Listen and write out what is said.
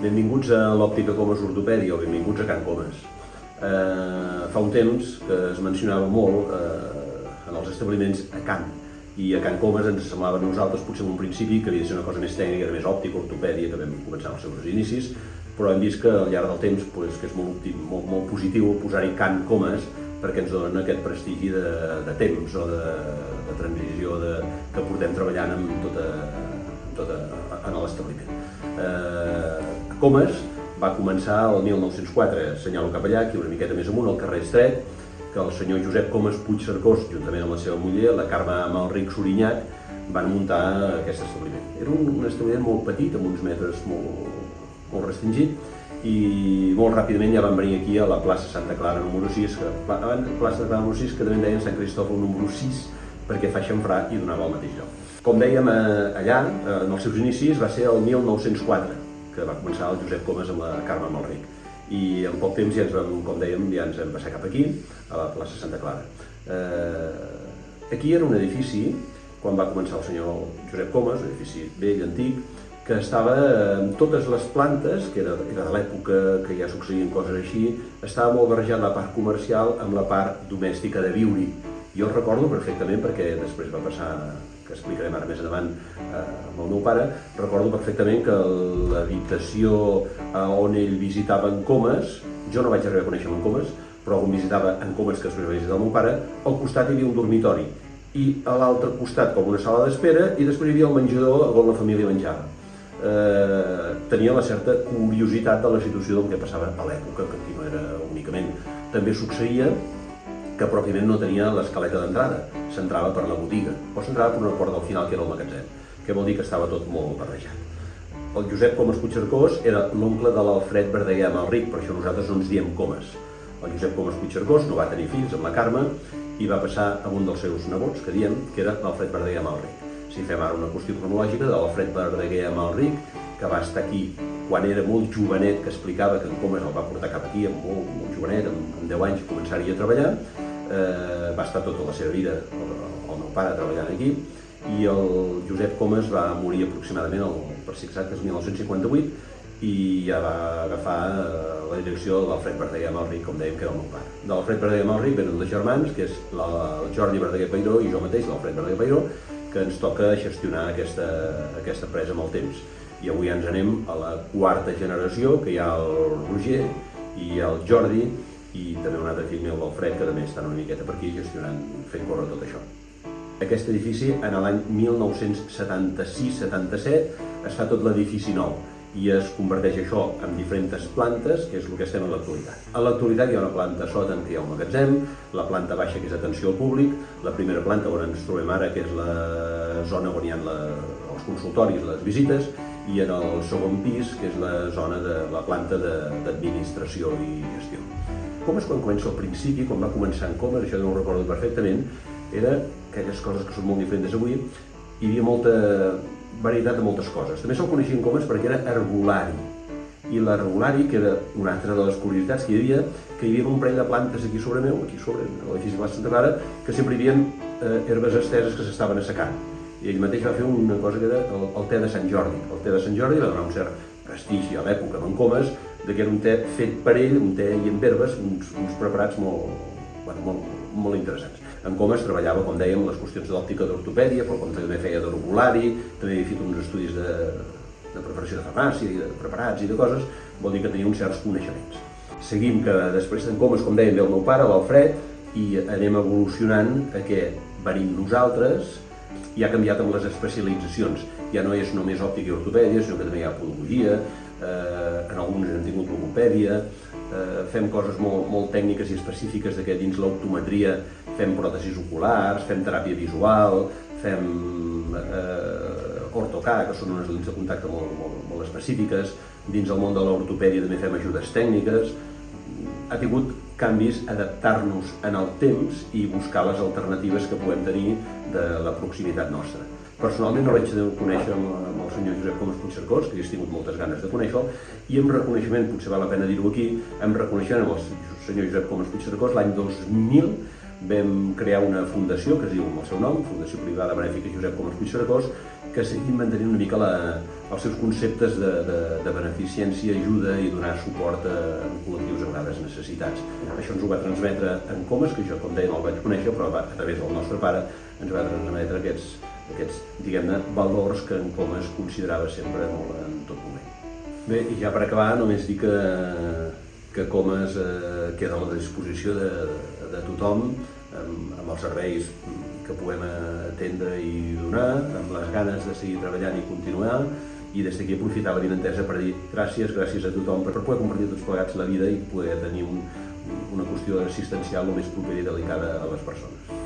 Benvinguts a l'Òptica Comas Ortopèdia o benvinguts a Can Comas. Fa un temps que es mencionava molt en els establiments a Can, i a Can Comas ens semblava a nosaltres potser en un principi que havia de ser una cosa més tècnica, més òptica, ortopèdia, que vam començar els seus inicis, però hem vist que al llarg del temps que és molt positiu posar-hi Can Comas perquè ens donen aquest prestigi de temps o de transició que portem treballant en l'establiment. Comas va començar el 1904, assenyalo cap allà, aquí una miqueta més amunt, al carrer Estret, que el senyor Josep Comas Puigcercós, juntament amb la seva muller, la Carme Amalric Sorinyac, van muntar aquest establiment. Era un establiment molt petit, amb uns metres molt restringit, i molt ràpidament ja van venir aquí a la plaça Santa Clara número 6, plaça Santa Clara número 6, que també en deien Sant Cristòfol número 6, perquè fa xamfrà i donava al mateix lloc. Com dèiem allà, en els seus inicis, va ser el 1904, que va començar el Josep Comas amb la Carme Amalric. I en poc temps ja ens vam passar cap aquí, a la plaça Santa Clara. Aquí era un edifici, quan va començar el senyor Josep Comas, un edifici vell, antic, que estava amb totes les plantes, que era de l'època que ja succeïen coses així, estava molt barrejat la part comercial amb la part domèstica de viure-hi. Jo recordo perfectament, perquè després va passar, que explicarem ara més endavant amb el meu pare, recordo perfectament que l'habitació on ell visitava en Comas, jo no vaig arribar a conèixer en Comas, però on visitava en Comas, que després va visitar el meu pare, al costat hi havia un dormitori, i a l'altre costat com una sala d'espera, i després hi havia el menjador on la família menjava. Tenia la certa curiositat de la situació del que passava a l'època, que aquí no era únicament. També succeïa que pròpiament no tenia l'escaleta d'entrada, s'entrava per la botiga, o s'entrava per una porta al final, que era el magatzem, que vol dir que estava tot molt barrejat. El Josep Comas Puigcercós era l'oncle de l'Alfred Verdaguer Amalric, per això nosaltres no ens diem Comas. El Josep Comas Puigcercós no va tenir fills amb la Carme i va passar a un dels seus nebots, que diem, que era l'Alfred Verdaguer Amalric. Si fem ara una qüestió cronològica de l'Alfred Verdaguer Amalric, que va estar aquí quan era molt jovenet, que explicava que en Comas el va portar cap aquí, molt jovenet, amb 10 anys, començar-hi a treballar, va estar tota la seva vida el meu pare treballant aquí, i el Josep Comas va morir aproximadament, per ser exactes, el 1958, i ja va agafar la direcció de l'Alfred Verdaguer Amalric, com dèiem que era el meu pare. De l'Alfred Verdaguer Amalric venen dos germans, que és el Jordi Verdaguer Peiró i jo mateix, l'Alfred Verdaguer Peiró, que ens toca gestionar aquesta empresa amb el temps. I avui ja ens anem a la quarta generació, que hi ha el Roger i el Jordi, i també un altre fill meu, l'Alfred, que també està una miqueta per aquí gestionant, fent córrer tot això. Aquest edifici, en l'any 1976-77, es fa tot l'edifici nou i es converteix això en diferents plantes, que és el que estem en l'actualitat. A l'actualitat hi ha una planta sota en què hi ha un magatzem, la planta baixa que és atenció al públic, la primera planta on ens trobem ara, que és la zona on hi ha els consultoris, les visites, i en el segon pis, que és la zona de la planta d'administració i gestió. Comas, quan comença al principi, quan va començar en Comas, això no ho recordo perfectament, era aquelles coses que són molt diferents avui, hi havia molta varietat de moltes coses. També se'l coneixia en Comas perquè era herbolari, i l'herbolari, que era una altra de les curiositats que hi havia un parell de plantes aquí sobre meu, aquí sobre l'edifici de la Santa Clara, que sempre hi havia herbes esteses que s'estaven assecant. I ell mateix va fer una cosa que era el te de Sant Jordi. El te de Sant Jordi va donar un cert prestigi a l'època en Comas, que era un te fet per ell, un te i amb herbes, uns preparats molt interessants. En Comas treballava, com dèiem, les qüestions d'òptica d'ortopèdia, però com també feia d'herbolari, també havia fet uns estudis de preparació de farmàcia, i de preparats i de coses, vol dir que tenia uns certs coneixements. Seguim que després d'en Comas, com dèiem, ve el meu pare, l'Alfred, i anem evolucionant a què venim nosaltres, i ha canviat amb les especialitzacions. Ja no és només òptica i ortopèdia, sinó que també hi ha podologia, en alguns hem tingut logopèdia, fem coses molt tècniques i específiques que dins l'optometria fem pròtesis oculars, fem teràpia visual, fem ortocar, que són unes lents de contacte molt específiques, dins el món de l'ortopèdia també fem ajudes tècniques. Ha tingut canvis, adaptar-nos en el temps i buscar les alternatives que puguem tenir de la proximitat nostra. Personalment no vaig conèixer amb el senyor Josep Comas Puigcercós, que he tingut moltes ganes de conèixer-lo, i amb reconeixement, potser val la pena dir-ho aquí, amb reconeixement amb el senyor Josep Comas Puigcercós, l'any 2000 vam crear una fundació que es diu amb el seu nom, Fundació Privada Benèfica Josep Comas Puigcercós, que seguim mantenint una mica els seus conceptes de beneficència, ajuda i donar suport a col·lectius a vegades necessitats. Això ens ho va transmetre en Comas, que jo, com deia, no el vaig conèixer, però a través del nostre pare ens va transmetre aquests diguem-ne, valors que en Comas considerava sempre molt en tot moment. Bé, i ja per acabar, només dir que Comas queda a la disposició de tothom, amb els serveis que puguem atendre i donar, amb les ganes de seguir treballant i continuar, i des d'aquí aprofitar la vinentesa per dir gràcies a tothom per poder compartir tots plegats la vida i poder tenir una qüestió assistencial el més propera i delicada a les persones.